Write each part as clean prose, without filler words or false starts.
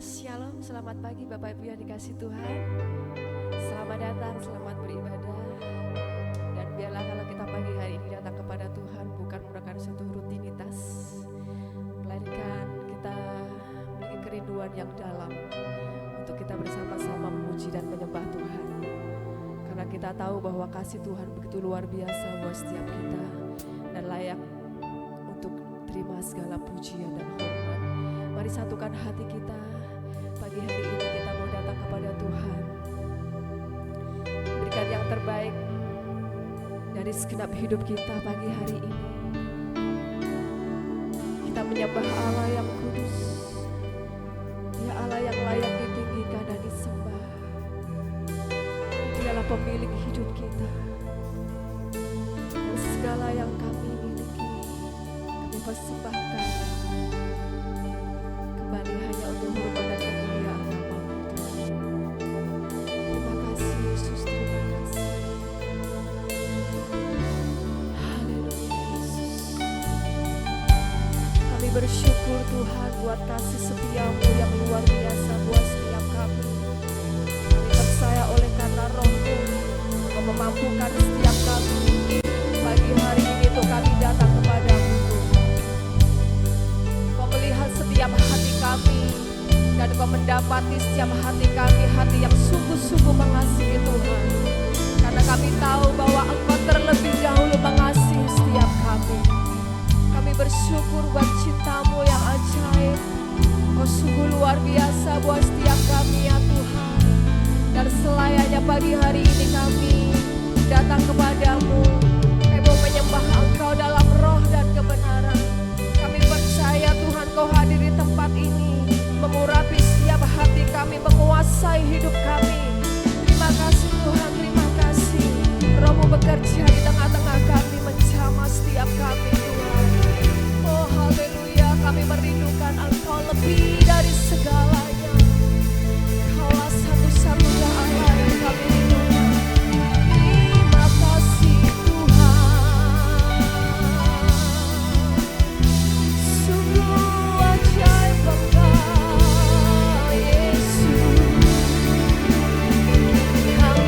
Shalom, selamat pagi Bapak Ibu yang dikasih Tuhan. Selamat datang, selamat beribadah. Dan biarlah kalau kita pagi hari ini datang kepada Tuhan bukan merupakan suatu rutinitas, melainkan kita memiliki kerinduan yang dalam untuk kita bersama-sama memuji dan menyembah Tuhan. Karena kita tahu bahwa kasih Tuhan begitu luar biasa buat setiap kita dan layak untuk terima segala pujian dan hormat. Mari satukan hati kita. Pagi hari ini kita mau datang kepada Tuhan, berikan yang terbaik dari segenap hidup kita pagi hari ini. Kita menyembah Allah yang kudus, Dia Allah yang layak ditinggikan dan disembah. Dialah pemilik hidup kita, dan segala yang kami miliki kami persembahkan kembali hanya untuk hormat dan kemuliaan nama-Mu Tuhan. Terima kasih Yesus, terima kasih. Haleluya Yesus. Kami bersyukur Tuhan buat kasih setia-Mu yang luar biasa buat setiap kami. Kami percaya oleh karena Roh-Mu Engkau memampukan setiap kami. Pagi hari ini tuh kami datang kepadamu Tuhan. Kau melihat setiap hati kami dan Kau mendapati setiap hati kami hati yang sungguh-sungguh mengasihi Tuhan. Karena kami tahu bahwa Engkau terlebih dahulu mengasihi setiap kami. Kami bersyukur buat cinta-Mu yang ajaib. Engkau sungguh luar biasa buat setiap kami ya Tuhan. Dan selayaknya pagi hari ini kami datang kepadamu. Kami mau menyembah Engkau dalam roh dan kebenaran. Kami percaya Tuhan Kau hadir di tempat ini, mengurapi setiap hati kami, menguasai hidup kami. Terima kasih Tuhan, terima kasih. Roh-Mu bekerja di tengah-tengah kami, menjamah setiap kami Tuhan. Oh haleluya, kami merindukan Engkau lebih dari segalanya. Kaulah satu-satunya Allah yang kami rindukan. Terima kasih Tuhan. Sungguh ajaib Engkau Yesus. Kami tinggikan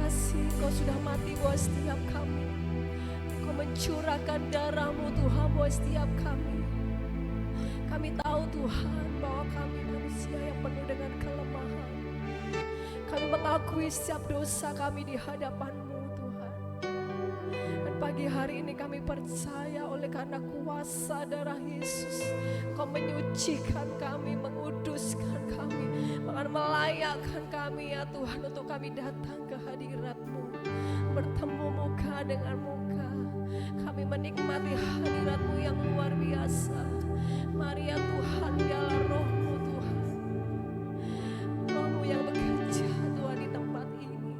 kasih, Kau sudah mati buat setiap kami. Kau mencurahkan darah-Mu Tuhan buat setiap kami. Kami tahu Tuhan bahwa kami manusia yang penuh dengan kelemahan. Kami mengakui setiap dosa kami di hadapan-Mu Tuhan. Dan pagi hari ini kami percaya oleh karena kuasa darah Yesus, Kau menyucikan kami, menguduskan kami, bahkan melayakkan kami ya Tuhan untuk kami datang ke hadirat-Mu, bertemu muka dengan muka. Kami menikmati hadirat-Mu yang luar biasa. Mari ya Tuhan, biarlah Roh-Mu Tuhan, Roh-Mu yang bekerja Tuhan di tempat ini.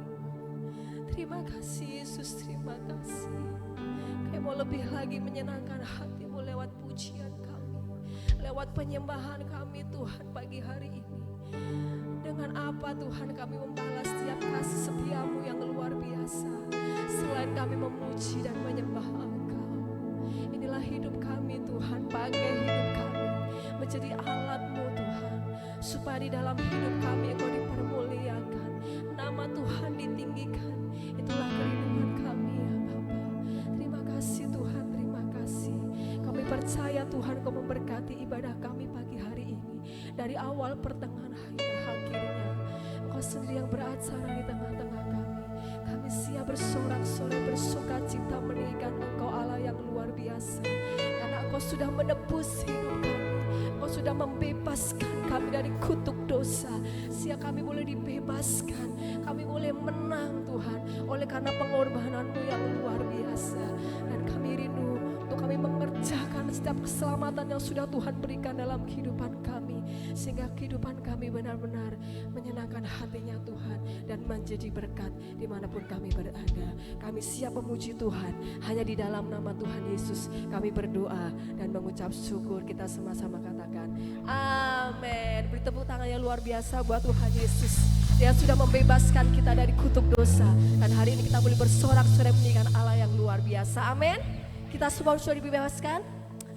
Terima kasih Yesus, terima kasih. Kami mau lebih lagi menyenangkan hati-Mu lewat pujian kami, lewat penyembahan kami Tuhan pagi hari ini. Dengan apa Tuhan kami membalas setiap kasih setia-Mu yang luar biasa, selain kami memuji dan menyembah Engkau. Inilah hidup kami Tuhan, pakai hidup kami menjadi alat-Mu Tuhan, supaya di dalam hidup kami Engkau dipermuliakan, nama Tuhan ditinggikan. Itulah kerinduan kami ya Bapa. Terima kasih Tuhan, terima kasih. Kami percaya Tuhan Kau memberkati ibadah kami pagi hari ini, dari awal pertengahan hingga akhirnya. Engkau sendiri yang beracara di tengah-tengah kami. Kami siap bersorak-sorai, bersuka cita meninggikan Engkau Allah yang luar biasa, karena Engkau sudah menebus hidup kami. Engkau sudah membebaskan kami dari kutuk dosa. Siap kami boleh dibebaskan, kami boleh menang Tuhan, oleh karena pengorbanan-Mu yang luar biasa. Dan kami rindu untuk kami mengerjakan setiap keselamatan yang sudah Tuhan berikan dalam kehidupan kami, sehingga kehidupan kami benar-benar menyenangkan hati-Nya Tuhan dan menjadi berkat dimanapun kami berada. Kami siap memuji Tuhan, hanya di dalam nama Tuhan Yesus kami berdoa dan mengucap syukur. Kita sama-sama katakan amin. Beri tepuk tangan yang luar biasa buat Tuhan Yesus. Dia sudah membebaskan kita dari kutuk dosa, dan hari ini kita boleh bersorak-sorai meninggikan Allah yang luar biasa. Amin. Kita semua sudah dibebaskan.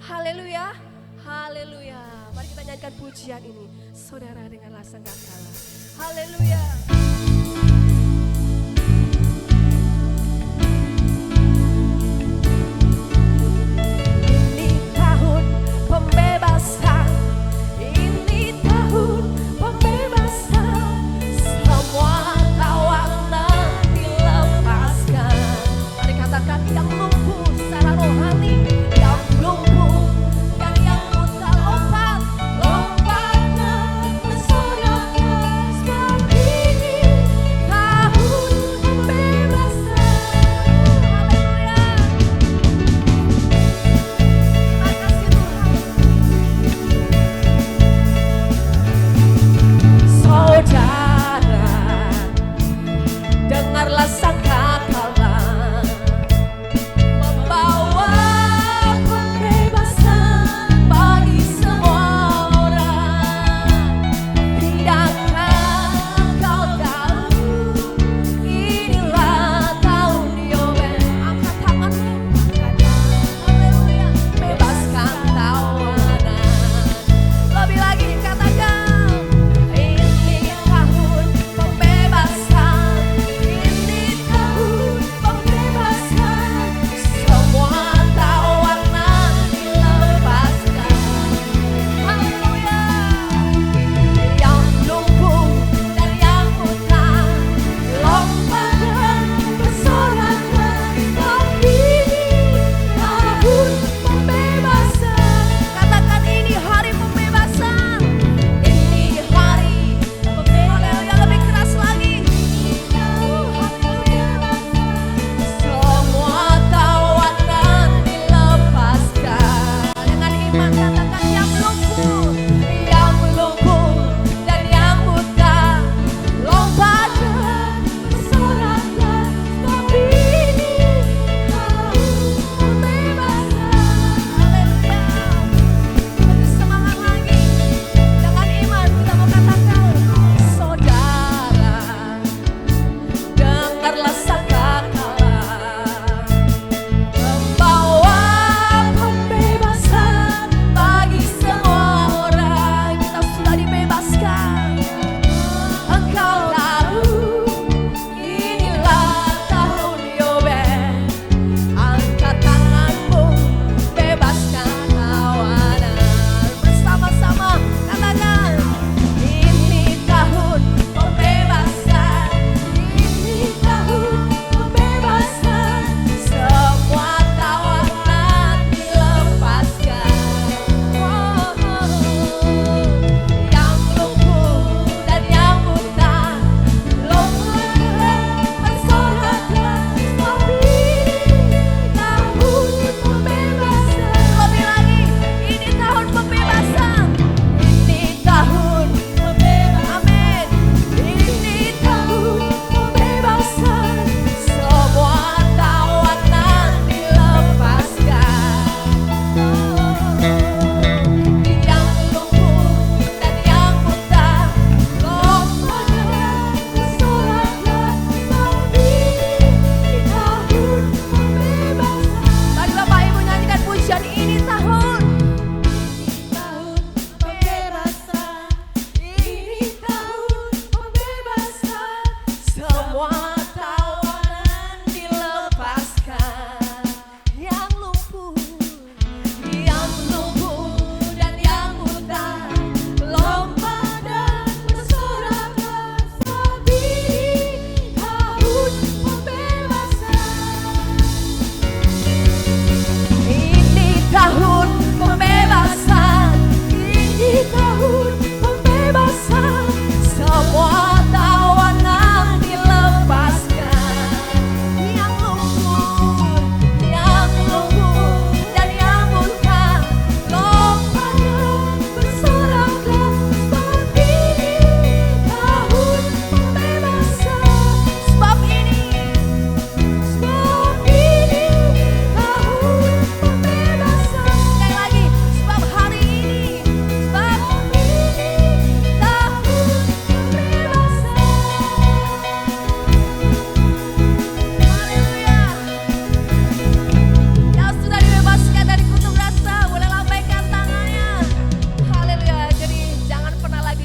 Haleluya, haleluya. Mari kita nyanyikan pujian ini, saudara, denganlah sangkakala. Haleluya. Ini tahun pembebasan, ini tahun pembebasan. Semua tawanan dilepaskan. Mari katakan yang lumpuh secara rohani, yang lumpuh dan yang buta lompat, lompatnya bersorak seperti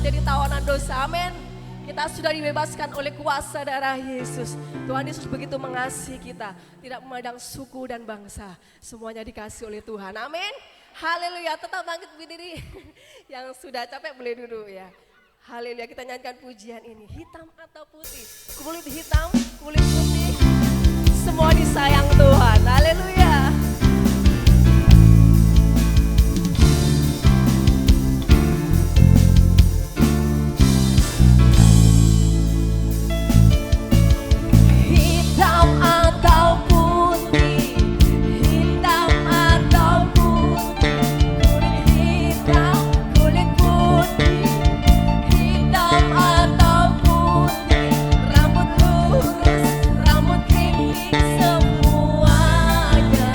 menjadi tawanan dosa. Amin. Kita sudah dibebaskan oleh kuasa darah Yesus. Tuhan Yesus begitu mengasihi kita. Tidak memandang suku dan bangsa. Semuanya dikasih oleh Tuhan. Amin. Haleluya. Tetap bangkit berdiri. Yang sudah capek boleh duduk ya. Haleluya. Kita nyanyikan pujian ini. Hitam atau putih. Kulit hitam, kulit putih. Semua disayang Tuhan. Haleluya. Rambut keriting semuanya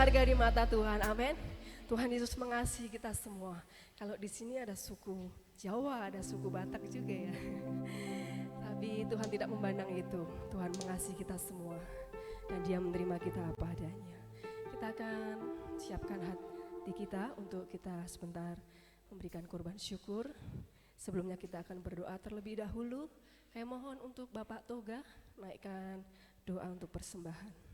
berharga di mata Tuhan, amin. Tuhan Yesus mengasihi kita semua. Kalau di sini ada suku Jawa, ada suku Batak juga ya. Tapi Tuhan tidak memandang itu. Tuhan mengasihi kita semua dan Dia menerima kita apa adanya. Kita akan siapkan hati kita untuk kita sebentar memberikan korban syukur. Sebelumnya kita akan berdoa terlebih dahulu. Saya mohon untuk Bapak Toga naikkan doa untuk persembahan.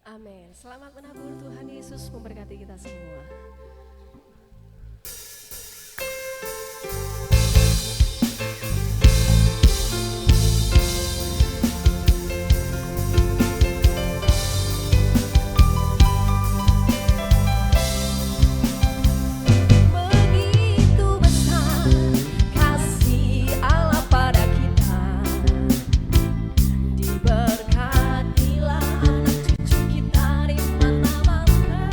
Amin. Selamat menabur, Tuhan Yesus memberkati kita semua. Diberkatilah cucu kita di mana-mana.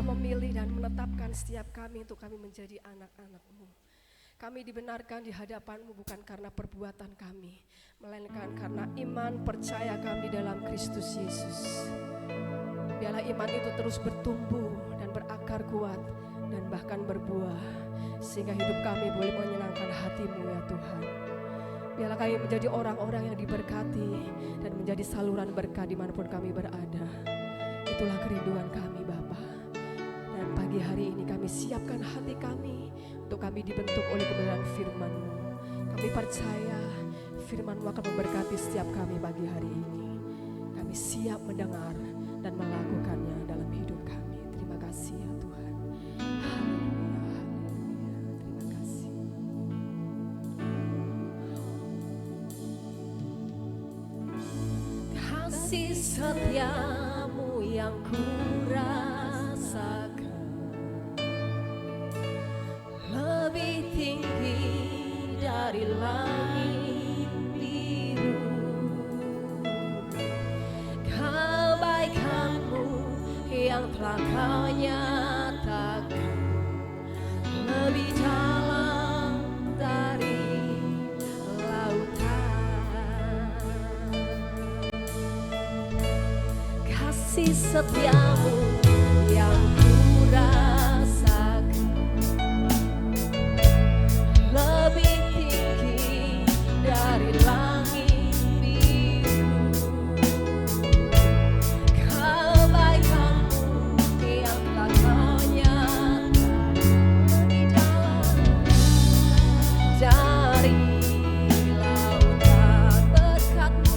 memilih dan menetapkan setiap kami untuk kami menjadi anak-anak-Mu. Kami dibenarkan di hadapan-Mu bukan karena perbuatan kami, melainkan karena iman percaya kami dalam Kristus Yesus. Biarlah iman itu terus bertumbuh dan berakar kuat dan bahkan berbuah, sehingga hidup kami boleh menyenangkan hati-Mu ya Tuhan. Biarlah kami menjadi orang-orang yang diberkati dan menjadi saluran berkat dimanapun kami berada. Itulah kerinduan kami Bapa. Dan pagi hari ini kami siapkan hati kami untuk kami dibentuk oleh kebenaran firman-Mu. Kami percaya firman-Mu akan memberkati setiap kami pagi hari ini. Kami siap mendengar dan melakukannya dalam hidup kami. Terima kasih ya Tuhan. Haleluya, haleluya. Terima kasih. Kasih setia-Mu yang kurasakan lebih tinggi dari langit biru. Kebaikan-Mu yang telah Kau nyatakan lebih dalam dari lautan. Kasih setia-Mu yang kurasakan lebih tinggi dari langit biru. Kebaikan-Mu yang telah Kau nyatakan lebih dalam dari lautan. Berkat-Mu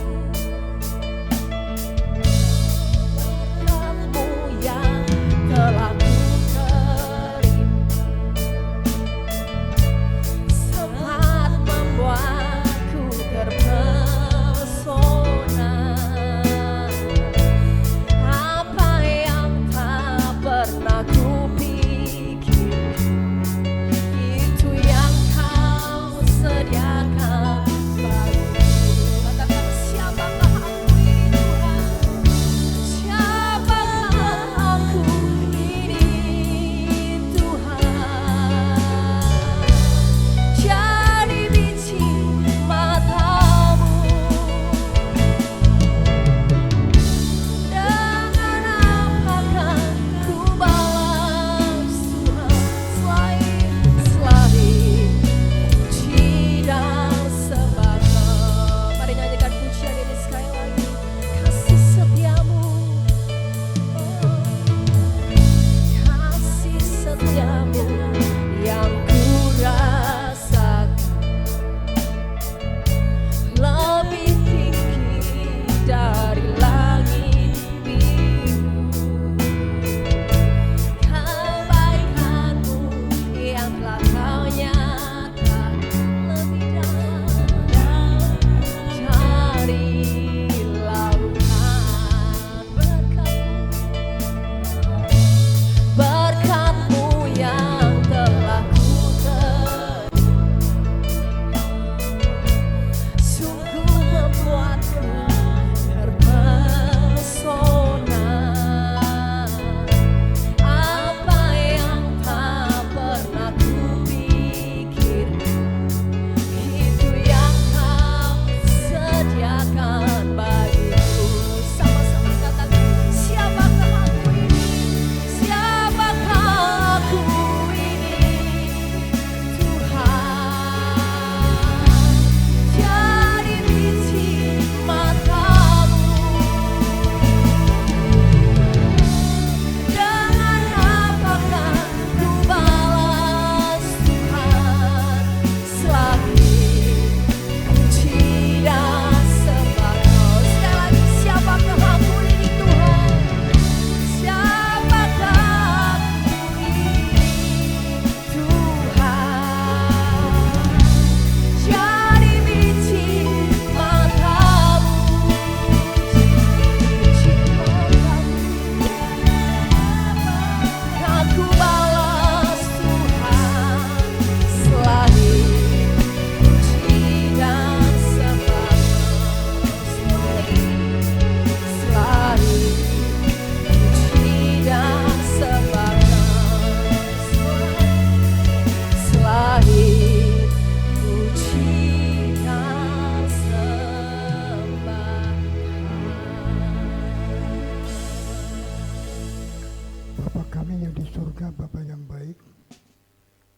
surga, Bapa yang baik,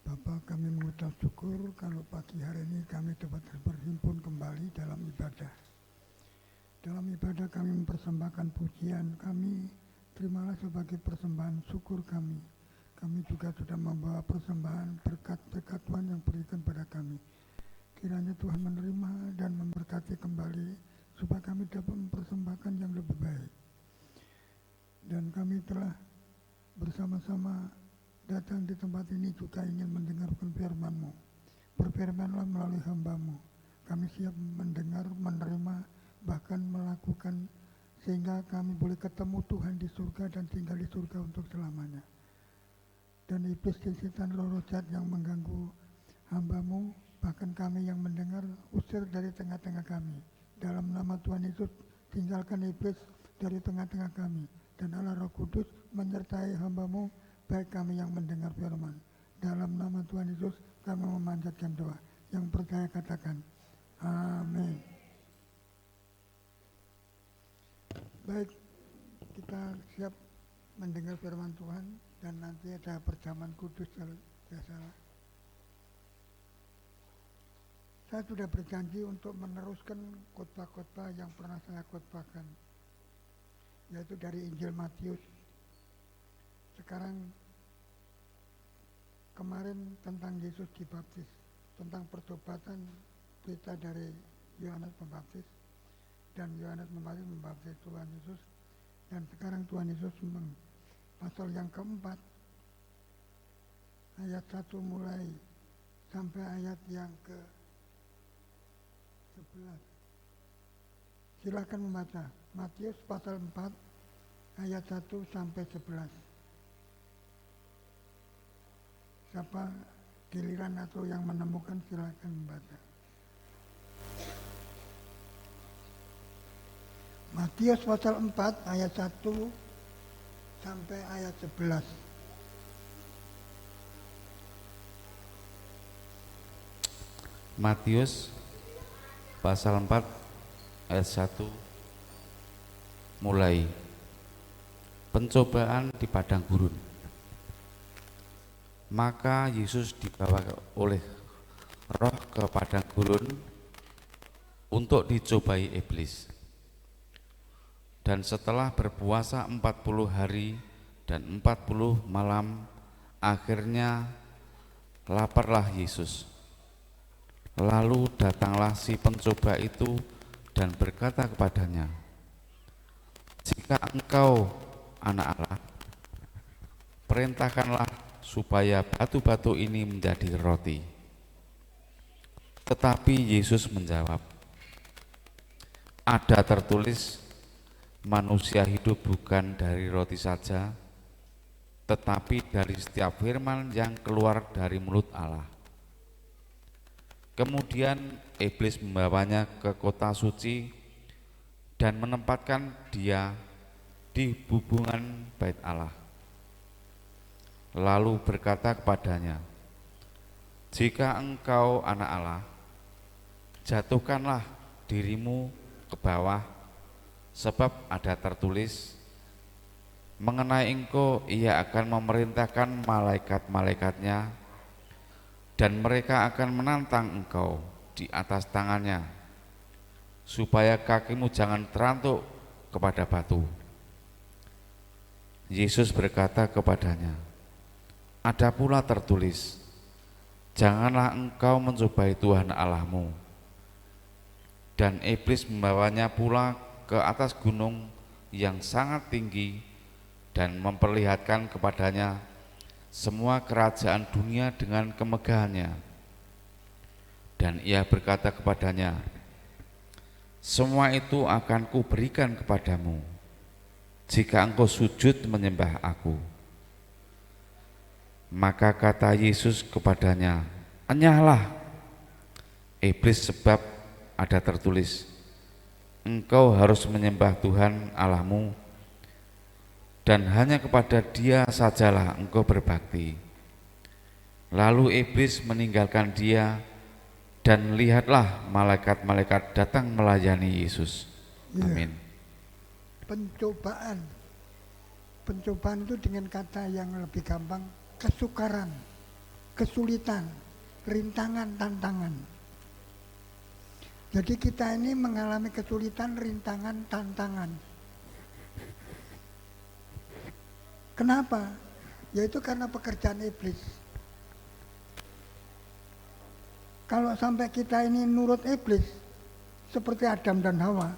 Bapa, kami mengucap syukur kalau pagi hari ini kami dapat berhimpun kembali dalam ibadah. Dalam ibadah kami mempersembahkan pujian kami, terimalah sebagai persembahan syukur kami. Kami juga sudah membawa persembahan berkat-berkat Tuhan yang berikan pada kami. Kiranya Tuhan menerima dan memberkati kembali supaya kami dapat mempersembahkan yang lebih baik. Dan kami telah bersama-sama datang di tempat ini juga ingin mendengarkan firman-Mu. Berfirmanlah melalui hamba-Mu. Kami siap mendengar, menerima, bahkan melakukan sehingga kami boleh ketemu Tuhan di surga dan tinggal di surga untuk selamanya. Dan iblis dan setan roh jahat yang mengganggu hamba-Mu, bahkan kami yang mendengar, usir dari tengah-tengah kami. Dalam nama Tuhan Yesus, tinggalkan iblis dari tengah-tengah kami. Dan Allah Roh Kudus menyertai hamba-Mu, baik kami yang mendengar firman. Dalam nama Tuhan Yesus, kami memanjatkan doa. Yang percaya katakan, amin. Baik, kita siap mendengar firman Tuhan dan nanti ada perjamuan kudus kalau tidak salah. Saya sudah berjanji untuk meneruskan khotbah-khotbah yang pernah saya khotbahkan, yaitu dari Injil Matius. Sekarang kemarin tentang Yesus dibaptis, tentang pertobatan berita dari Yohanes Pembaptis, dan Yohanes membaptis Tuhan Yesus. Dan sekarang Tuhan Yesus pasal yang keempat, ayat 1 mulai sampai ayat yang ke-11. Silakan membaca Matius pasal 4 ayat 1 sampai 11. Siapa giliran atau yang menemukan silakan membaca. Matius pasal 4 ayat 1 sampai ayat 11. Matius pasal 4 ayat 1 mulai. Pencobaan di padang gurun. Maka Yesus dibawa oleh Roh ke padang gurun untuk dicobai iblis. Dan setelah berpuasa 40 hari dan 40 malam, akhirnya laparlah Yesus. Lalu datanglah si pencoba itu dan berkata kepadanya, "Jika engkau anak Allah, perintahkanlah supaya batu-batu ini menjadi roti." Tetapi Yesus menjawab, "Ada tertulis, manusia hidup bukan dari roti saja, tetapi dari setiap firman yang keluar dari mulut Allah." Kemudian iblis membawanya ke kota suci dan menempatkan dia di bubungan bait Allah. Lalu berkata kepadanya, "Jika engkau anak Allah, jatuhkanlah dirimu ke bawah, sebab ada tertulis, mengenai engkau ia akan memerintahkan malaikat-malaikatnya, dan mereka akan menantang engkau di atas tangannya, supaya kakimu jangan terantuk kepada batu." Yesus berkata kepadanya, "Ada pula tertulis, janganlah engkau mencobai Tuhan Allahmu." Dan iblis membawanya pula ke atas gunung yang sangat tinggi dan memperlihatkan kepadanya semua kerajaan dunia dengan kemegahannya. Dan ia berkata kepadanya, "Semua itu akan kuberikan kepadamu, jika engkau sujud menyembah aku." Maka kata Yesus kepadanya, "Enyahlah, iblis, sebab ada tertulis, engkau harus menyembah Tuhan Allahmu, dan hanya kepada Dia sajalah engkau berbakti." Lalu iblis meninggalkan dia, dan lihatlah malaikat-malaikat datang melayani Yesus. Amin. Pencobaan pencobaan itu dengan kata yang lebih gampang, kesukaran, kesulitan, rintangan, tantangan. Jadi kita ini mengalami kesulitan, rintangan, tantangan. Kenapa? Yaitu karena pekerjaan iblis. Kalau sampai kita ini nurut iblis, seperti Adam dan Hawa,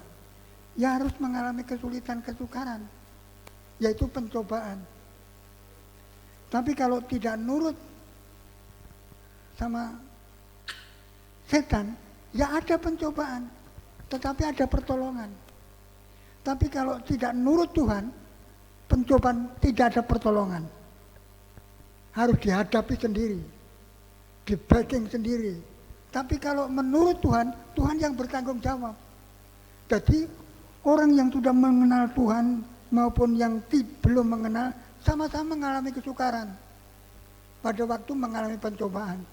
ya harus mengalami kesulitan, kesukaran, yaitu pencobaan. Tapi kalau tidak nurut sama setan, ya ada pencobaan, tetapi ada pertolongan. Tapi kalau tidak nurut Tuhan, pencobaan tidak ada pertolongan. Harus dihadapi sendiri, di backing sendiri. Tapi kalau menurut Tuhan, Tuhan yang bertanggung jawab. Jadi orang yang sudah mengenal Tuhan maupun yang belum mengenal, sama-sama mengalami kesukaran pada waktu mengalami pencobaan.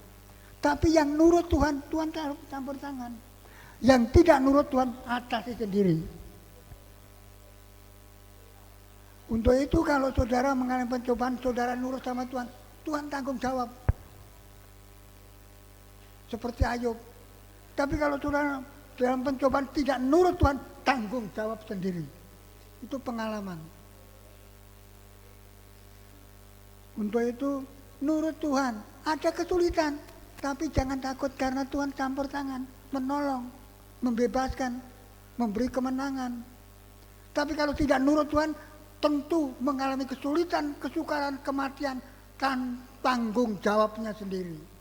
Tapi yang nurut Tuhan, Tuhan campur tangan. Yang tidak nurut Tuhan, atasi sendiri. Untuk itu kalau saudara mengalami pencobaan, saudara nurut sama Tuhan, Tuhan tanggung jawab. Seperti Ayub. Tapi kalau saudara dalam pencobaan tidak nurut Tuhan, tanggung jawab sendiri. Itu pengalaman. Untuk itu nurut Tuhan. Ada kesulitan, tapi jangan takut karena Tuhan campur tangan, menolong, membebaskan, memberi kemenangan. Tapi kalau tidak nurut Tuhan, tentu mengalami kesulitan, kesukaran, kematian, tanggung jawabnya sendiri.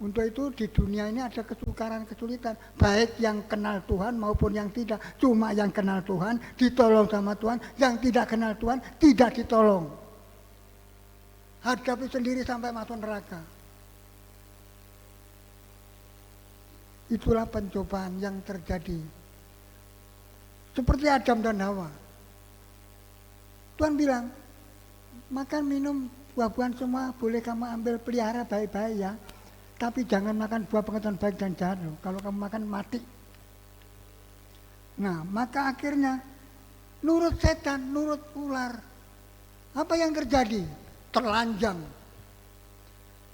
Untuk itu di dunia ini ada kesukaran, kesulitan, baik yang kenal Tuhan maupun yang tidak. Cuma yang kenal Tuhan ditolong sama Tuhan, yang tidak kenal Tuhan tidak ditolong. Hadapi sendiri sampai masuk neraka. Itulah pencobaan yang terjadi. Seperti Adam dan Hawa. Tuhan bilang, makan minum buah-buahan semua boleh kamu ambil, pelihara baik-baik ya. Tapi jangan makan buah pengetahuan baik dan jahat loh. Kalau kamu makan mati. Nah, maka akhirnya nurut setan, nurut ular. Apa yang terjadi? Terlanjang.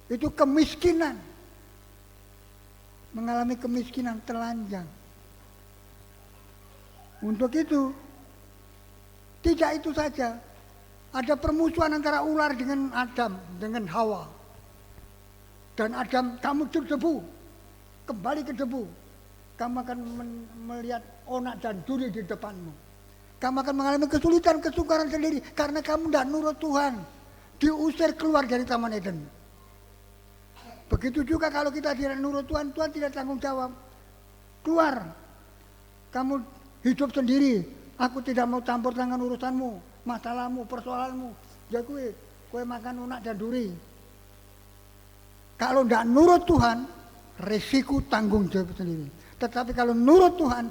Itu kemiskinan. Mengalami kemiskinan, telanjang. Untuk itu, tidak itu saja. Ada permusuhan antara ular dengan Adam, dengan Hawa. Dan Adam, kamu debu, kembali ke debu. Kamu akan melihat onak dan duri di depanmu. Kamu akan mengalami kesulitan, kesukaran sendiri. Karena kamu tidak nurut Tuhan. Diusir keluar dari Taman Eden. Begitu juga kalau kita tidak nurut Tuhan, Tuhan tidak tanggung jawab. Keluar. Kamu hidup sendiri. Aku tidak mau campur tangan urusanmu, masalahmu, persoalanmu. Ya kue makan onak dan duri. Kalau tidak nurut Tuhan, resiko tanggung jawab sendiri. Tetapi kalau nurut Tuhan,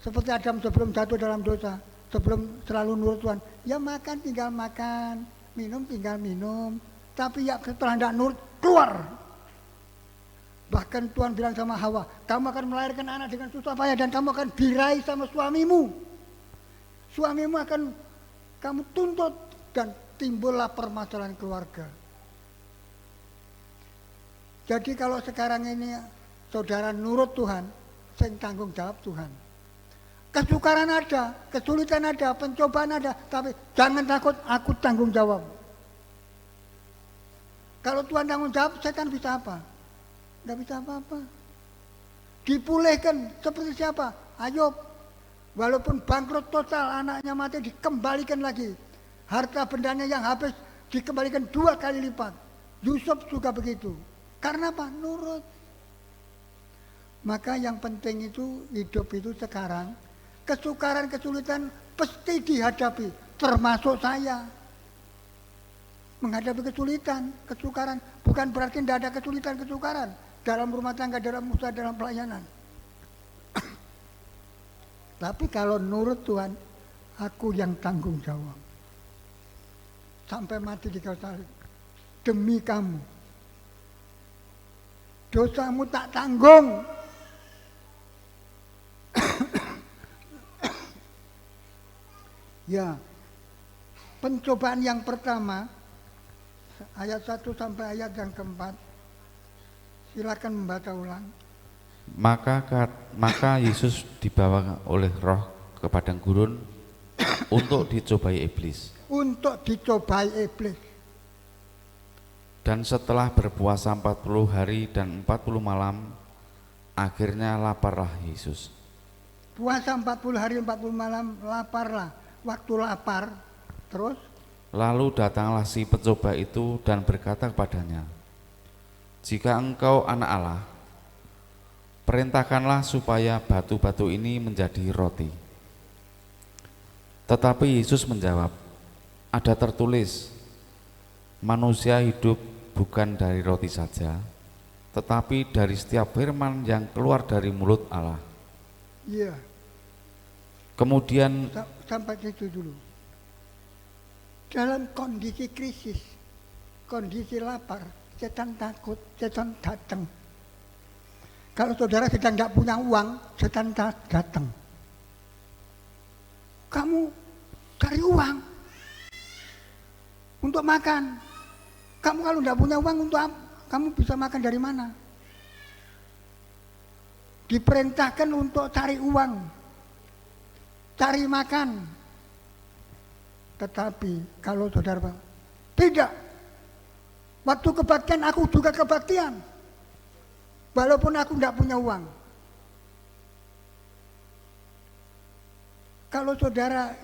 seperti Adam sebelum jatuh dalam dosa, sebelum selalu nurut Tuhan, ya makan tinggal makan, minum tinggal minum. Tapi ya setelah tidak nurut, keluar. Bahkan Tuhan bilang sama Hawa, kamu akan melahirkan anak dengan susah payah dan kamu akan dirai sama suamimu. Suamimu akan kamu tuntut dan timbullah permasalahan keluarga. Jadi kalau sekarang ini saudara nurut Tuhan, saya tanggung jawab Tuhan. Kesukaran ada, kesulitan ada, pencobaan ada, tapi jangan takut, aku tanggung jawab. Kalau Tuhan tanggung jawab, setan bisa apa? Tidak bisa apa-apa. Dipulihkan seperti siapa? Ayub. Walaupun bangkrut total, anaknya mati, dikembalikan lagi. Harta bendanya yang habis dikembalikan 2 kali lipat. Yusuf juga begitu. Karena apa? Nurut. Maka yang penting itu hidup itu sekarang, kesukaran, kesulitan pasti dihadapi, termasuk saya. Menghadapi kesulitan, kesukaran, bukan berarti tidak ada kesulitan, kesukaran. Dalam rumah tangga, dalam usaha, dalam pelayanan. Tapi kalau nurut Tuhan, aku yang tanggung jawab. Sampai mati di kayu salib. Demi kamu. Dosamu tak tanggung. Ya, pencobaan yang pertama, ayat 1 sampai ayat yang keempat. Silakan membaca ulang. Maka Yesus dibawa oleh Roh ke padang gurun untuk dicobai iblis. Untuk dicobai iblis. Dan setelah berpuasa 40 hari dan 40 malam, akhirnya laparlah Yesus. Puasa 40 hari 40 malam, laparlah. Waktu lapar, terus Lalu datanglah si pencoba itu dan berkata kepadanya, "Jika engkau anak Allah, perintahkanlah supaya batu-batu ini menjadi roti." Tetapi Yesus menjawab, "Ada tertulis, manusia hidup bukan dari roti saja, tetapi dari setiap firman yang keluar dari mulut Allah." iya, Kemudian sampai situ dulu. Dalam kondisi krisis, kondisi lapar, setan takut, setan datang. Kalau saudara sedang tidak punya uang, setan datang. Kamu cari uang untuk makan. Kamu kalau tidak punya uang untuk apa? Kamu bisa makan dari mana? Diperintahkan untuk cari uang, cari makan. Tetapi kalau saudara tidak, waktu kebaktian aku juga kebaktian, walaupun aku tidak punya uang. Kalau saudara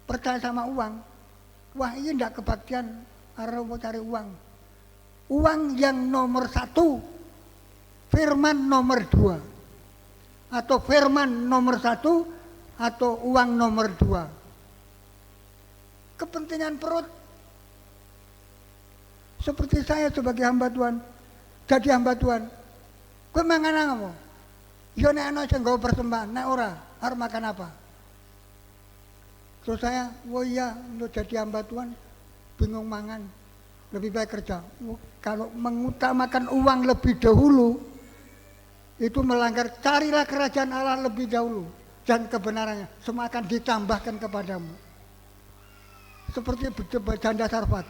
percaya sama uang, wah ini tidak kebaktian karena mau cari uang. Uang yang nomor 1, firman nomor 2, atau firman nomor 1, atau uang nomor 2. Kepentingan perut. Seperti saya sebagai hamba Tuhan, jadi hamba Tuhan, gue mangan apa? Yo nek ana sing nggawa persembahan, nek ora harus makan apa? Terus saya, oh iya untuk jadi hamba Tuhan bingung mangan, lebih baik kerja. Kalau mengutamakan uang lebih dahulu, itu melanggar. Carilah kerajaan Allah lebih dahulu dan kebenarannya, semua akan ditambahkan kepadamu. Seperti janda Sarfat.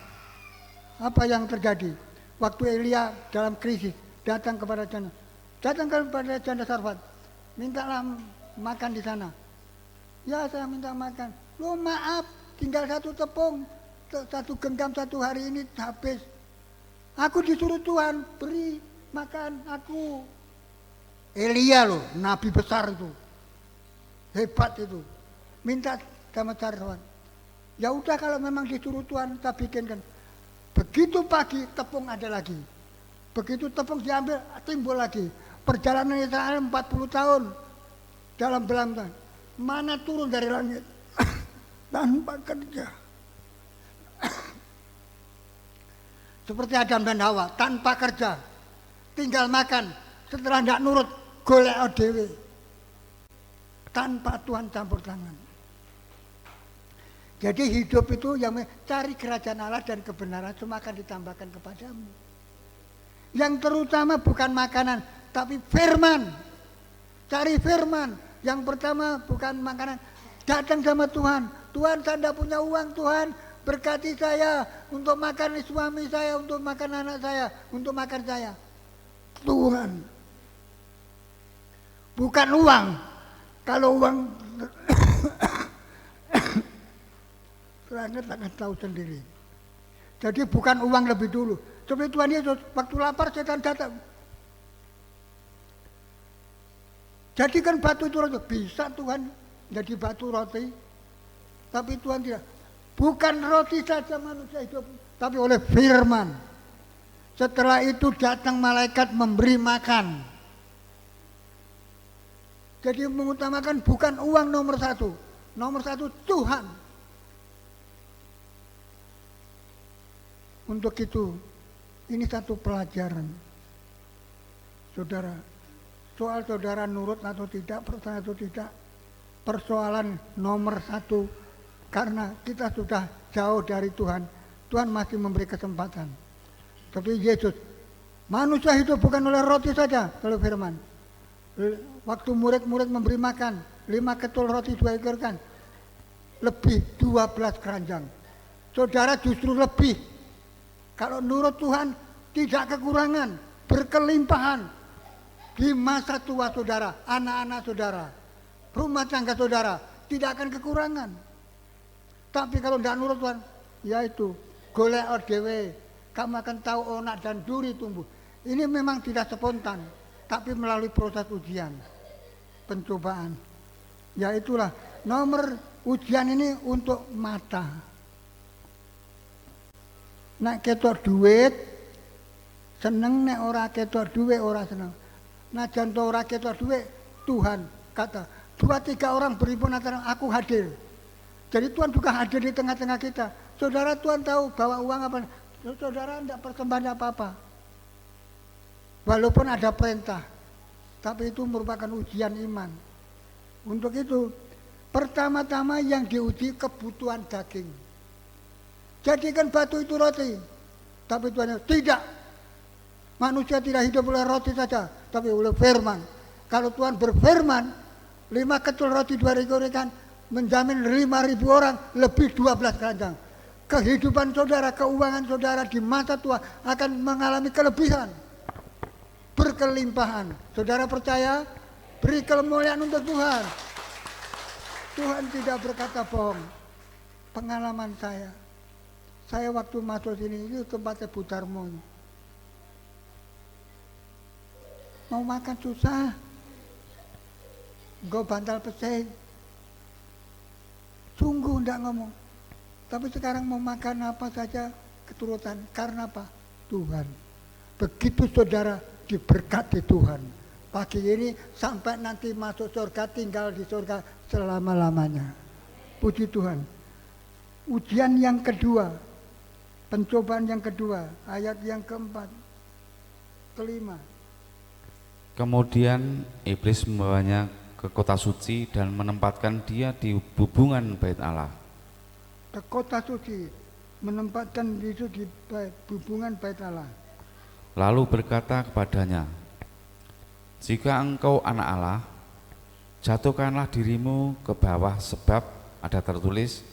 Apa yang terjadi? Waktu Elia dalam krisis datang kepada janda Sarfat, mintalah makan di sana. Ya saya minta makan. Loh maaf, tinggal 1 tepung, 1 genggam 1 hari ini habis. Aku disuruh Tuhan beri makan aku. Elia loh, nabi besar itu, hebat itu, minta sama Sarfat. Ya udah kalau memang disuruh Tuhan kita bikinkan. Begitu pagi tepung ada lagi. Begitu tepung diambil timbul lagi. Perjalanan Israel 40 tahun dalam belantang. Mana turun dari langit tanpa kerja. Seperti Adam dan Hawa tanpa kerja, tinggal makan. Setelah tidak nurut golek dhewe. Tanpa Tuhan campur tangan. Jadi hidup itu yang cari kerajaan Allah dan kebenaran semua akan ditambahkan kepadamu. Yang terutama bukan makanan, tapi firman. Cari firman. Yang pertama bukan makanan. Datang sama Tuhan. Tuhan saya tidak punya uang, Tuhan berkati saya untuk makan suami saya, untuk makan anak saya, untuk makan saya. Tuhan. Bukan uang. Kalau uang langit akan tahu sendiri. Jadi bukan uang lebih dulu. Seperti Tuhan Yesus, waktu lapar setan datang. Jadikan batu itu roti. Bisa Tuhan jadi batu roti. Tapi Tuhan tidak. Bukan roti saja manusia hidup, tapi oleh firman. Setelah itu datang malaikat memberi makan. Jadi mengutamakan bukan uang nomor 1. Nomor 1 Tuhan. Untuk itu, ini satu pelajaran. Saudara, soal saudara nurut atau tidak, percaya atau tidak, persoalan nomor 1, karena kita sudah jauh dari Tuhan, Tuhan masih memberi kesempatan. Tapi Yesus, manusia hidup bukan oleh roti saja, kalau firman. Waktu murid-murid memberi makan, 5 ketul roti 2 ekor kan. lebih 12 keranjang. Saudara justru lebih. Kalau nurut Tuhan tidak kekurangan, berkelimpahan di masa tua saudara, anak-anak saudara, rumah tangga saudara tidak akan kekurangan. Tapi kalau tidak nurut Tuhan, yaitu golek dhewe, kamu akan tahu onak dan duri tumbuh. Ini memang tidak spontan, tapi melalui proses ujian, pencobaan. Ya itulah nomor ujian ini untuk mata. Nek ketok duit seneng, nek ora ketok duit ora seneng. Najan to ora ketok duit, Tuhan kata 2-3 orang berimpun antara aku hadir. Jadi Tuhan juga hadir di tengah-tengah kita. Saudara, Tuhan tahu bawa uang apa, saudara tidak persembahan apa-apa. Walaupun ada perintah, tapi itu merupakan ujian iman. Untuk itu, pertama-tama yang diuji kebutuhan daging. Jadikan batu itu roti. Tapi Tuhan tidak. Manusia tidak hidup oleh roti saja, tapi oleh firman. Kalau Tuhan berfirman, 5 ketul roti 2 ekor ikan menjamin 5.000 orang, lebih 12 keranjang. Kehidupan saudara, keuangan saudara di masa tua akan mengalami kelebihan, berkelimpahan. Saudara percaya? Beri kemuliaan untuk Tuhan. Tuhan tidak berkata bohong. Pengalaman saya waktu masuk sini, itu tempatnya Budarmo. Mau makan susah, gue bantal pesing, sungguh ndak ngomong. Tapi sekarang mau makan apa saja keturutan. Karena apa? Tuhan. Begitu saudara diberkati Tuhan, pagi ini sampai nanti masuk surga, tinggal di surga selama-lamanya. Puji Tuhan. Ujian yang kedua, pencobaan yang kedua, ayat yang keempat, kelima. Kemudian iblis membawanya ke kota suci dan menempatkan dia di bubungan bait Allah. Ke kota suci, menempatkan Yesus di bubungan bait Allah. Lalu berkata kepadanya, jika engkau anak Allah, jatuhkanlah dirimu ke bawah, sebab ada tertulis,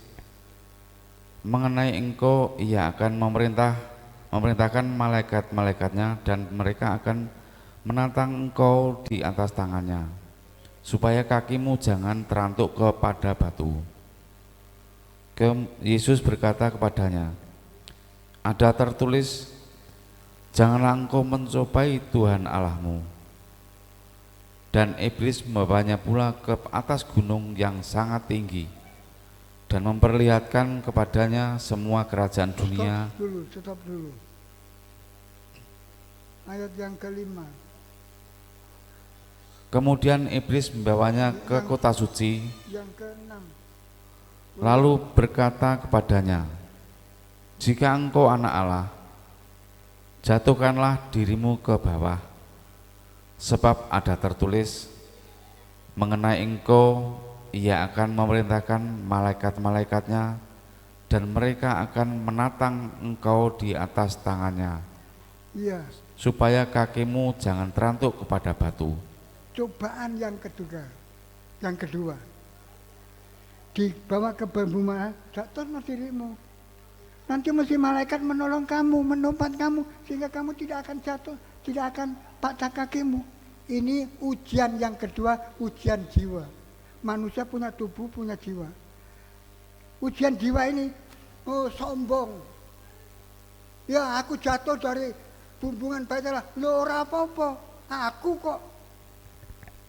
mengenai engkau ia akan memerintahkan malaikat-malaikatnya, dan mereka akan menantang engkau di atas tangannya, supaya kakimu jangan terantuk kepada batu. Yesus berkata kepadanya, ada tertulis, janganlah engkau mencobai Tuhan Allahmu. Dan iblis membawanya pula ke atas gunung yang sangat tinggi dan memperlihatkan kepadanya semua kerajaan dunia. Stop dulu. Ayat yang kelima. Kemudian iblis membawanya ke kota suci. Yang keenam. Lalu berkata kepadanya, jika engkau anak Allah, jatuhkanlah dirimu ke bawah, sebab ada tertulis, mengenai engkau ia akan memerintahkan malaikat-malaikatnya, dan mereka akan menatang engkau di atas tangannya, Iya. supaya kakimu jangan terantuk kepada batu. Cobaan yang kedua, dibawa ke bumi, jatuhlah dirimu. Nanti mesti malaikat menolong kamu, menompat kamu, sehingga kamu tidak akan jatuh, tidak akan patah kakimu. Ini ujian yang kedua, ujian jiwa. Manusia punya tubuh, punya jiwa. Ujian jiwa ini, sombong. Ya, aku jatuh dari bumbungan bait Allah, lho ora apa-apa, aku kok.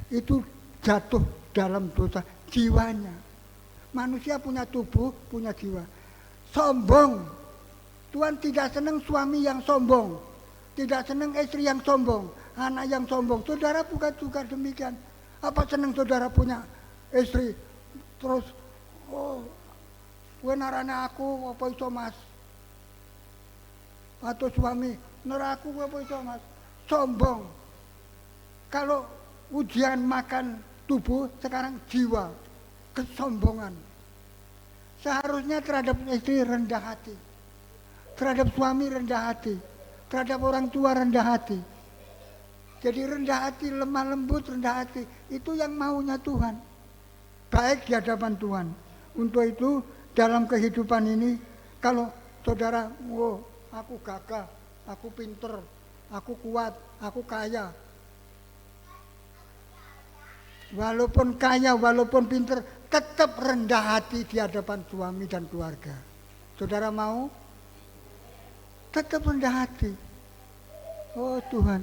Itu jatuh dalam dosa jiwanya. Manusia punya tubuh, punya jiwa. Sombong. Tuhan tidak senang suami yang sombong, tidak senang istri yang sombong, anak yang sombong. Saudara bukan juga demikian. Apa senang saudara punya istri terus, kowe narane aku apa iso Mas? Atau suami neraku apa iso Mas? Sombong. Kalau ujian makan tubuh, sekarang jiwa, kesombongan. Seharusnya terhadap istri rendah hati, terhadap suami rendah hati, terhadap orang tua rendah hati. Jadi rendah hati, lemah lembut, rendah hati, itu yang maunya Tuhan. Baik di hadapan Tuhan, Untuk itu dalam kehidupan ini, kalau saudara, oh aku gagah, aku pinter, aku kuat, aku kaya. Walaupun kaya, walaupun pinter, tetap rendah hati di hadapan suami dan keluarga. Saudara mau? Tetap rendah hati. Oh Tuhan,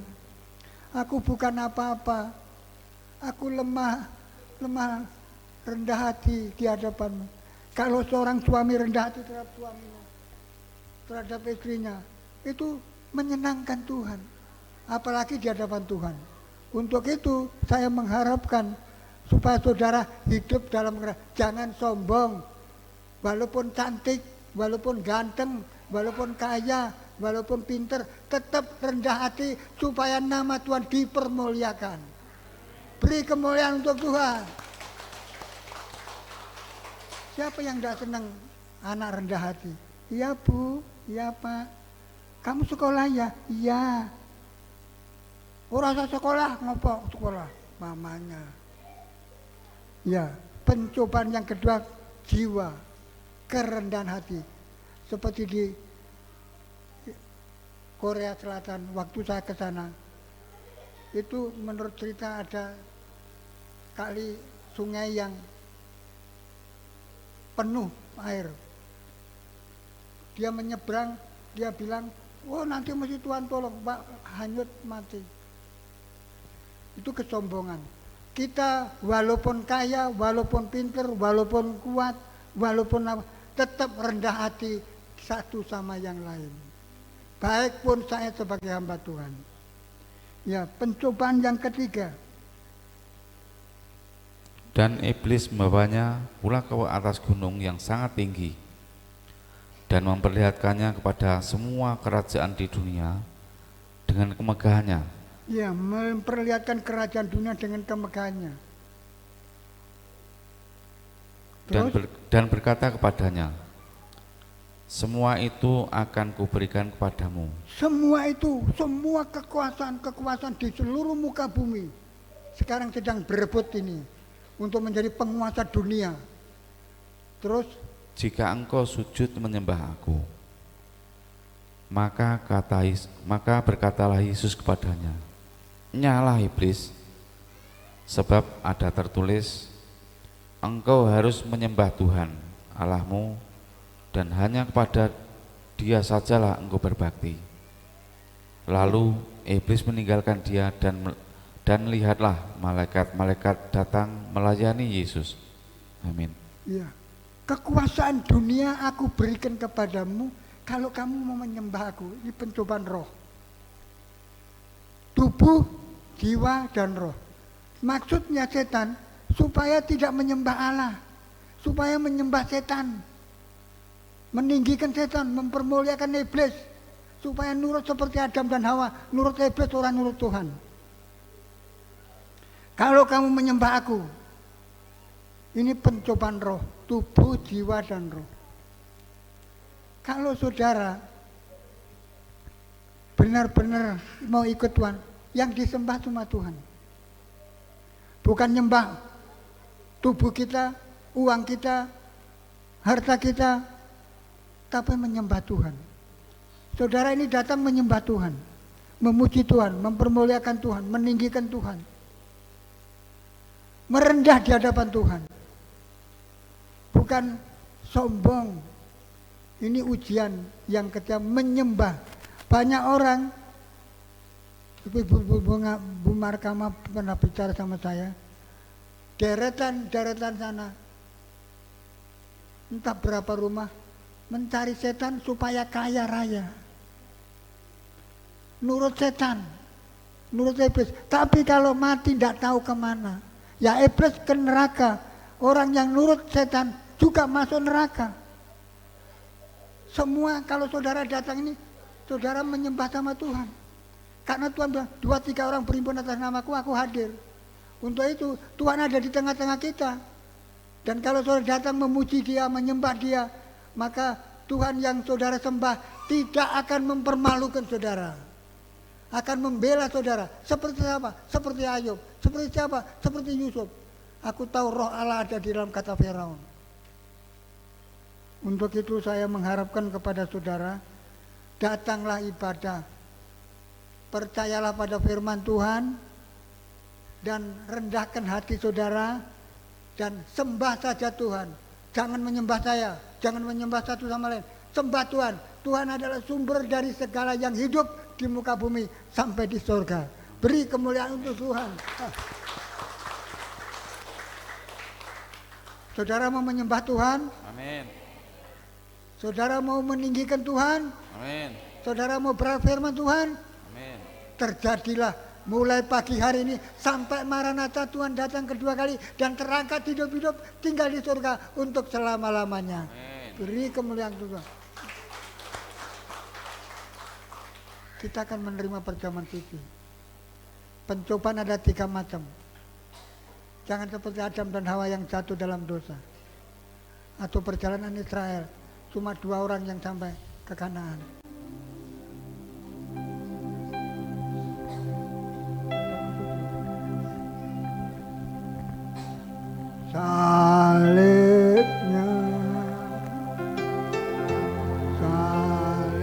aku bukan apa-apa. Aku lemah, rendah hati di hadapan-Mu. Kalau seorang suami rendah hati terhadap suaminya, terhadap istrinya, itu menyenangkan Tuhan. Apalagi di hadapan Tuhan. Untuk itu saya mengharapkan supaya saudara hidup dalam jangan sombong. Walaupun cantik, walaupun ganteng, walaupun kaya, walaupun pinter, tetap rendah hati supaya nama Tuhan dipermuliakan. Beri kemuliaan untuk Tuhan. Siapa yang tidak senang anak rendah hati? Iya Bu, iya Pak. Kamu sekolah ya? Iya. Orang sekolah, ngopo sekolah? Mamanya. Ya, pencobaan yang kedua, jiwa, kerendahan hati. Seperti di Korea Selatan, waktu saya ke sana, itu menurut cerita ada kali sungai yang penuh air. Dia menyeberang, dia bilang, oh nanti mesti Tuhan tolong, Pak, hanyut mati. Itu kesombongan. Kita walaupun kaya, walaupun pinter, walaupun kuat, walaupun apa, tetap rendah hati satu sama yang lain. Baik pun saya sebagai hamba Tuhan. Ya, pencobaan yang ketiga. Dan iblis membawanya pula ke atas gunung yang sangat tinggi dan memperlihatkannya kepada semua kerajaan di dunia dengan kemegahannya. Ya, memperlihatkan kerajaan dunia dengan kemegahannya. Dan berkata kepadanya, semua itu akan kuberikan kepadamu. Semua itu, semua kekuasaan di seluruh muka bumi sekarang sedang berebut ini untuk menjadi penguasa dunia. Terus, jika engkau sujud menyembah aku, maka berkatalah Yesus kepadanya, nyalah iblis, sebab ada tertulis, engkau harus menyembah Tuhan Allahmu dan hanya kepada Dia sajalah engkau berbakti. Lalu iblis meninggalkan dia dan lihatlah malaikat-malaikat datang melayani Yesus. Amin. Ya, kekuasaan dunia aku berikan kepadamu kalau kamu mau menyembah aku. Ini pencobaan roh. Tubuh, jiwa, dan roh. Maksudnya setan supaya tidak menyembah Allah, supaya menyembah setan, meninggikan setan, mempermuliakan iblis, supaya nurut seperti Adam dan Hawa, nurut iblis orang nurut Tuhan. Kalau kamu menyembah aku, ini pencobaan roh, tubuh, jiwa, dan roh. Kalau saudara benar-benar mau ikut Tuhan, yang disembah cuma Tuhan. Bukan nyembah tubuh kita, uang kita, harta kita, tapi menyembah Tuhan. Saudara ini datang menyembah Tuhan, memuji Tuhan, mempermuliakan Tuhan, meninggikan Tuhan, merendah di hadapan Tuhan. Bukan sombong. Ini ujian yang ketika menyembah. Banyak orang, Bu Markama pernah bicara sama saya, deretan sana, entah berapa rumah, mencari setan supaya kaya raya. Nurut setan, nurut iblis. Tapi kalau mati tidak tahu kemana. Ya iblis ke neraka. Orang yang nurut setan juga masuk neraka. Semua kalau saudara datang ini, saudara menyembah sama Tuhan. Karena Tuhan bilang, 2-3 orang berhimpun atas namaku, aku hadir. Untuk itu Tuhan ada di tengah-tengah kita. Dan kalau saudara datang memuji Dia, menyembah Dia, maka Tuhan yang saudara sembah tidak akan mempermalukan saudara. Akan membela saudara. Seperti apa? Seperti Ayub. Seperti siapa? Seperti Yusuf. Aku tahu roh Allah ada di dalam kata Firaun. Untuk itu saya mengharapkan kepada saudara, datanglah ibadah, percayalah pada firman Tuhan, dan rendahkan hati saudara, dan sembah saja Tuhan. Jangan menyembah saya, jangan menyembah satu sama lain. Sembah Tuhan. Tuhan adalah sumber dari segala yang hidup di muka bumi sampai di surga. Beri kemuliaan untuk Tuhan. Saudara mau menyembah Tuhan? Amin. Saudara mau meninggikan Tuhan? Amin. Saudara mau berfirman Tuhan? Amin. Terjadilah mulai pagi hari ini sampai Maranatha Tuhan datang kedua kali dan terangkat hidup-hidup tinggal di surga untuk selama-lamanya. Beri kemuliaan Tuhan. Kita akan menerima perjamuan suci. Pencobaan ada 3 macam. Jangan seperti Adam dan Hawa yang jatuh dalam dosa. Atau perjalanan Israel, cuma 2 orang yang sampai ke Kanaan. Salibnya, salibnya,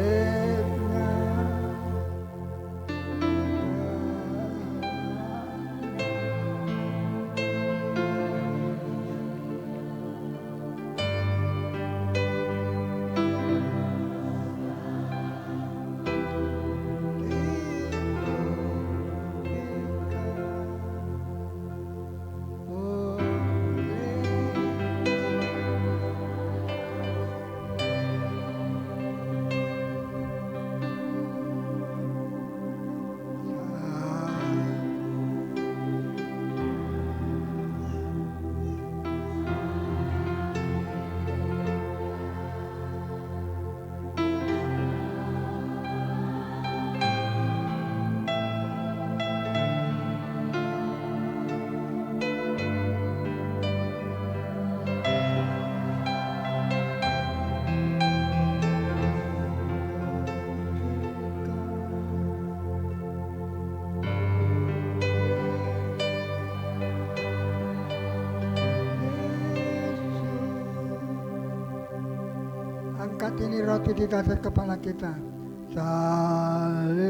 angkat ini roti di atas kepala kita. Salibnya,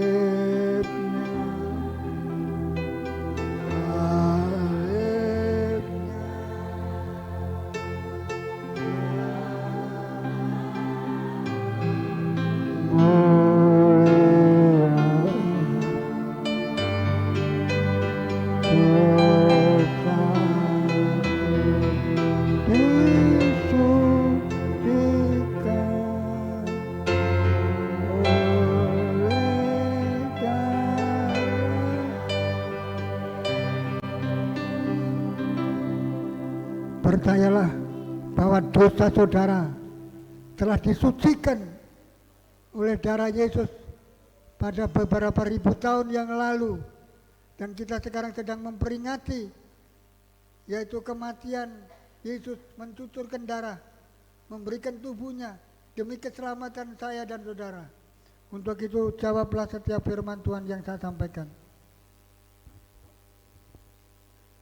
percayalah bahwa dosa saudara telah disucikan oleh darah Yesus pada beberapa ribu tahun yang lalu, dan kita sekarang sedang memperingati yaitu kematian Yesus mencucurkan darah, memberikan tubuhnya demi keselamatan saya dan saudara. Untuk itu jawablah setiap firman Tuhan yang saya sampaikan.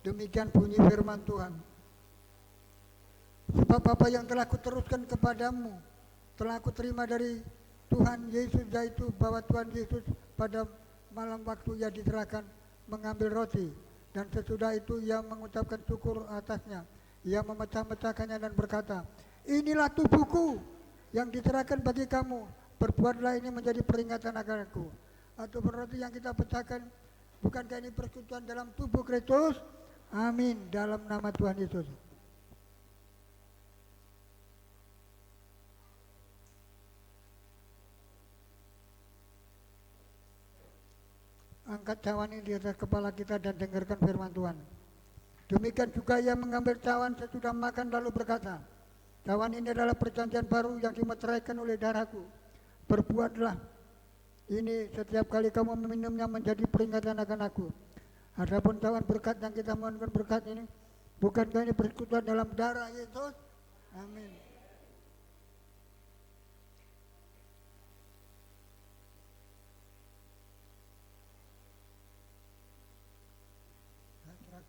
Demikian bunyi firman Tuhan. Sebab apa yang telah kuteruskan kepadamu telah aku terima dari Tuhan Yesus, yaitu bahwa Tuhan Yesus pada malam waktu ia diserahkan mengambil roti, dan sesudah itu ia mengucapkan syukur atasnya, ia memecah-mecahkannya dan berkata, inilah tubuhku yang diserahkan bagi kamu, berbuatlah ini menjadi peringatan akan aku. Atau roti yang kita pecahkan, bukankah ini persekutuan dalam tubuh Kristus? Amin, dalam nama Tuhan Yesus. Angkat cawan ini di atas kepala kita dan dengarkan firman Tuhan. Demikian juga ia mengambil cawan sesudah makan lalu berkata, cawan ini adalah perjanjian baru yang dimeteraikan oleh darahku. Berbuatlah ini setiap kali kamu meminumnya menjadi peringatan akan aku. Adapun cawan berkat yang kita mohonkan berkat ini, bukankah ini persekutuan dalam darah Yesus? Amin.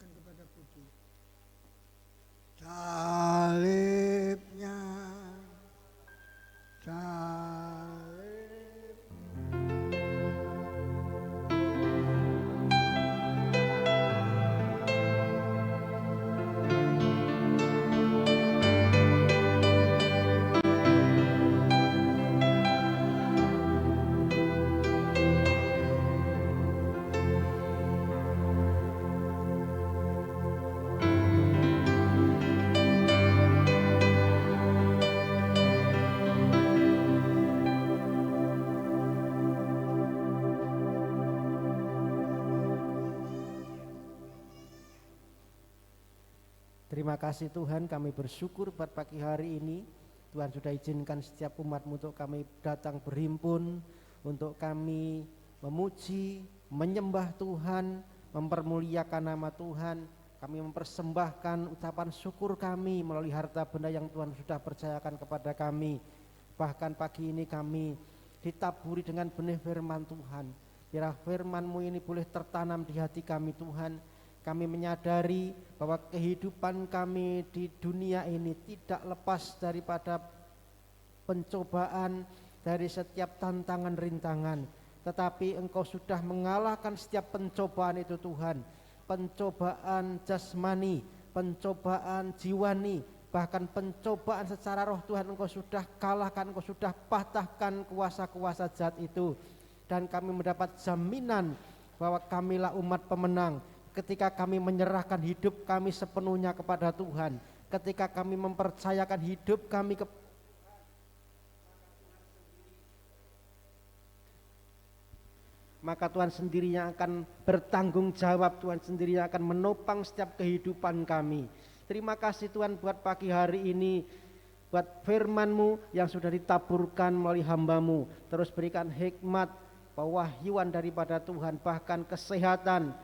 Kepada putih salibnya, Terima kasih Tuhan, kami bersyukur buat pagi hari ini. Tuhan sudah izinkan setiap umat-Mu untuk kami datang berhimpun, untuk kami memuji, menyembah Tuhan, mempermuliakan nama Tuhan. Kami mempersembahkan ucapan syukur kami melalui harta benda yang Tuhan sudah percayakan kepada kami. Bahkan pagi ini kami ditaburi dengan benih firman Tuhan. Biarlah firman-Mu ini boleh tertanam di hati kami Tuhan. Kami menyadari bahwa kehidupan kami di dunia ini tidak lepas daripada pencobaan, dari setiap tantangan rintangan. Tetapi Engkau sudah mengalahkan setiap pencobaan itu Tuhan. Pencobaan jasmani, pencobaan jiwani, bahkan pencobaan secara roh Tuhan Engkau sudah kalahkan, Engkau sudah patahkan kuasa-kuasa jahat itu. Dan kami mendapat jaminan bahwa kamilah umat pemenang. Ketika kami menyerahkan hidup kami sepenuhnya kepada Tuhan, ketika kami mempercayakan hidup kami maka Tuhan sendiri yang akan bertanggung jawab, Tuhan sendiri yang akan menopang setiap kehidupan kami. Terima kasih Tuhan buat pagi hari ini, buat firman-Mu yang sudah ditaburkan melalui hamba-Mu. Terus berikan hikmat, pewahyuan daripada Tuhan, bahkan kesehatan,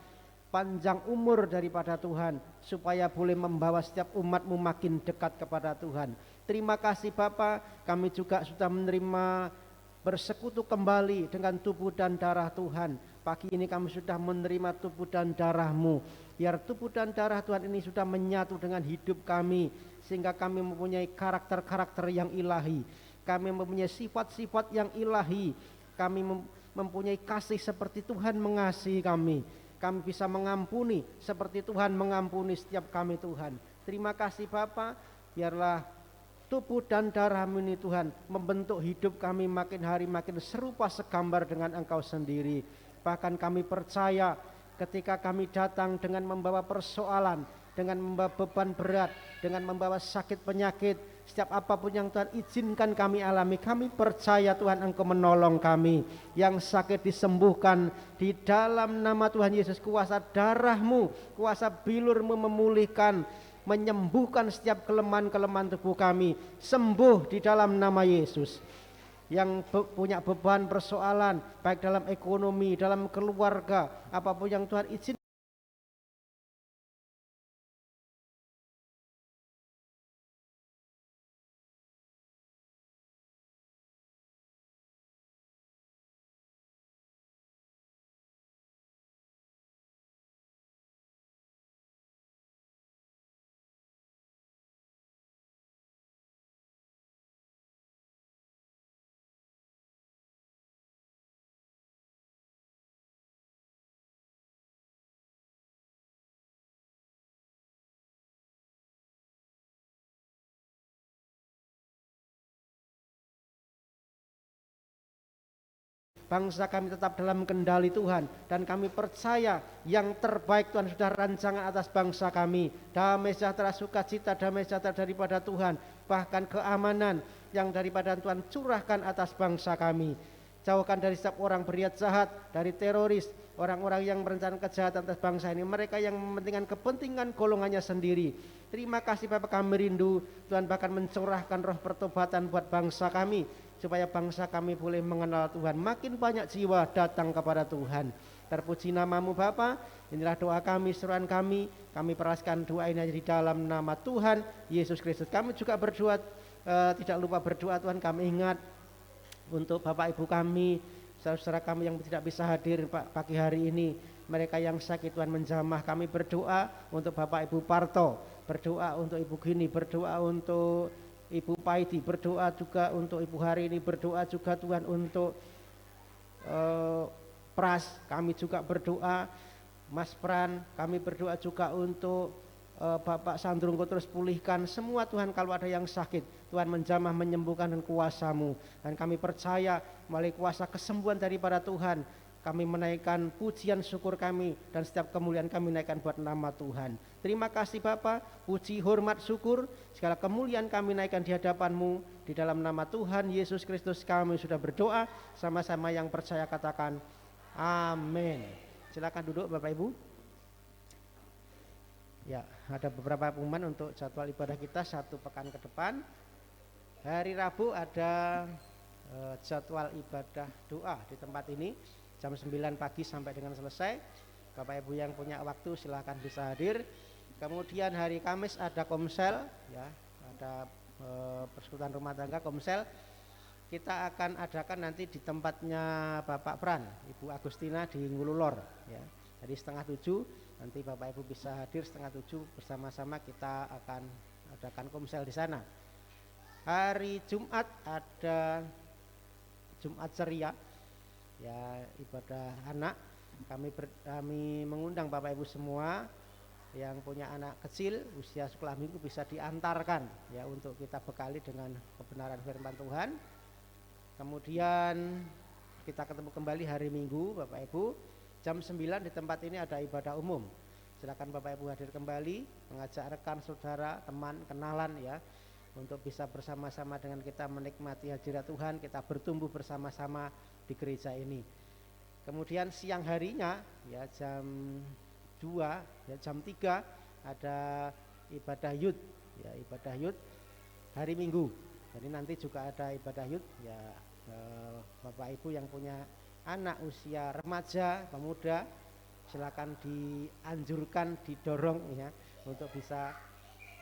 panjang umur daripada Tuhan, supaya boleh membawa setiap umat-Mu makin dekat kepada Tuhan. Terima kasih Bapa, kami juga sudah menerima bersekutu kembali dengan tubuh dan darah Tuhan. Pagi ini kami sudah menerima tubuh dan darah-Mu. Biar tubuh dan darah Tuhan ini sudah menyatu dengan hidup kami, sehingga kami mempunyai karakter-karakter yang ilahi. Kami mempunyai sifat-sifat yang ilahi. Kami mempunyai kasih seperti Tuhan mengasihi kami. Kami bisa mengampuni seperti Tuhan mengampuni setiap kami Tuhan. Terima kasih Bapa, biarlah tubuh dan darah-Mu ini Tuhan membentuk hidup kami makin hari makin serupa segambar dengan Engkau sendiri. Bahkan kami percaya ketika kami datang dengan membawa persoalan, dengan membawa beban berat, dengan membawa sakit penyakit, setiap apapun yang Tuhan izinkan kami alami, kami percaya Tuhan Engkau menolong kami. Yang sakit disembuhkan di dalam nama Tuhan Yesus. Kuasa darah-Mu, kuasa bilur-Mu memulihkan, menyembuhkan setiap kelemahan-kelemahan tubuh kami. Sembuh di dalam nama Yesus. Yang punya beban persoalan, baik dalam ekonomi, dalam keluarga, apapun yang Tuhan izinkan, bangsa kami tetap dalam kendali Tuhan. Dan kami percaya yang terbaik Tuhan sudah rancangan atas bangsa kami. Damai sejahtera, sukacita, damai sejahtera daripada Tuhan, bahkan keamanan yang daripada Tuhan curahkan atas bangsa kami. Jauhkan dari setiap orang berniat jahat, dari teroris, orang-orang yang merencanakan kejahatan atas bangsa ini, mereka yang mementingkan kepentingan golongannya sendiri. Terima kasih Bapak, kami rindu Tuhan bahkan mencurahkan roh pertobatan buat bangsa kami, supaya bangsa kami boleh mengenal Tuhan. Makin banyak jiwa datang kepada Tuhan. Terpuji nama-Mu Bapa. Inilah doa kami, seruan kami peraskan doa ini di dalam nama Tuhan Yesus Kristus. Kami juga berdoa, tidak lupa berdoa Tuhan, kami ingat untuk Bapak Ibu kami, saudara kami yang tidak bisa hadir pagi hari ini, mereka yang sakit Tuhan menjamah. Kami berdoa untuk Bapak Ibu Parto, berdoa untuk Ibu Gini, berdoa untuk Ibu Paidi, berdoa juga untuk Ibu Hari ini, berdoa juga Tuhan untuk Pras, kami juga berdoa Mas Pran, kami berdoa juga untuk Bapak Sandrungko, terus pulihkan semua Tuhan. Kalau ada yang sakit, Tuhan menjamah, menyembuhkan dengan kuasa-Mu. Dan kami percaya melalui kuasa kesembuhan daripada Tuhan, kami menaikkan pujian syukur kami, dan setiap kemuliaan kami naikkan buat nama Tuhan. Terima kasih Bapa, puji, hormat, syukur, segala kemuliaan kami naikkan di hadapan-Mu. Di dalam nama Tuhan Yesus Kristus kami sudah berdoa. Sama-sama yang percaya katakan amin. Silakan duduk Bapak Ibu. Ya, ada beberapa pengumuman untuk jadwal ibadah kita 1 pekan ke depan. Hari Rabu ada jadwal ibadah doa di tempat ini jam 9 pagi sampai dengan selesai. Bapak Ibu yang punya waktu silahkan bisa hadir. Kemudian hari Kamis ada komsel, ya, ada persekutuan rumah tangga komsel. Kita akan adakan nanti di tempatnya Bapak Pran, Ibu Agustina di Ngululor, ya. Jadi 6:30 nanti Bapak Ibu bisa hadir 6:30 bersama-sama kita akan adakan komsel di sana. Hari Jumat ada Jumat ceria, ya, ibadah anak. Kami mengundang Bapak Ibu semua yang punya anak kecil usia sekolah minggu bisa diantarkan, ya, untuk kita bekali dengan kebenaran firman Tuhan. Kemudian kita ketemu kembali hari Minggu Bapak Ibu jam 9 di tempat ini ada ibadah umum. Silakan Bapak Ibu hadir kembali, mengajak rekan saudara, teman, kenalan, ya, untuk bisa bersama-sama dengan kita menikmati hadirat Tuhan, kita bertumbuh bersama-sama di gereja ini. Kemudian siang harinya, ya, jam 2, ya, jam 3 ada ibadah yud, ya, ibadah yud hari Minggu. Jadi nanti juga ada ibadah yud, ya, Bapak Ibu yang punya anak usia remaja, pemuda, silakan dianjurkan, didorong, ya, untuk bisa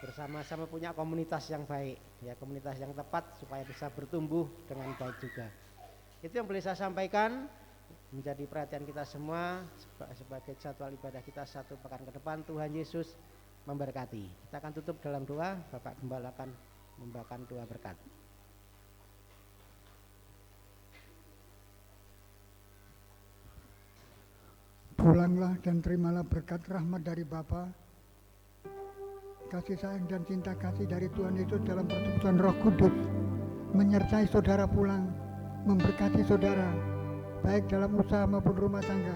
bersama-sama punya komunitas yang baik, ya, komunitas yang tepat supaya bisa bertumbuh dengan baik juga. Itu yang boleh saya sampaikan, menjadi perhatian kita semua sebagai jadwal ibadah kita 1 pekan ke depan. Tuhan Yesus memberkati. Kita akan tutup dalam doa. Bapak Gembala akan membawakan doa berkat. Pulanglah dan terimalah berkat rahmat dari Bapa, kasih sayang dan cinta kasih dari Tuhan Yesus dalam persekutuan Roh Kudus menyertai saudara pulang, memberkati saudara baik dalam usaha maupun rumah tangga,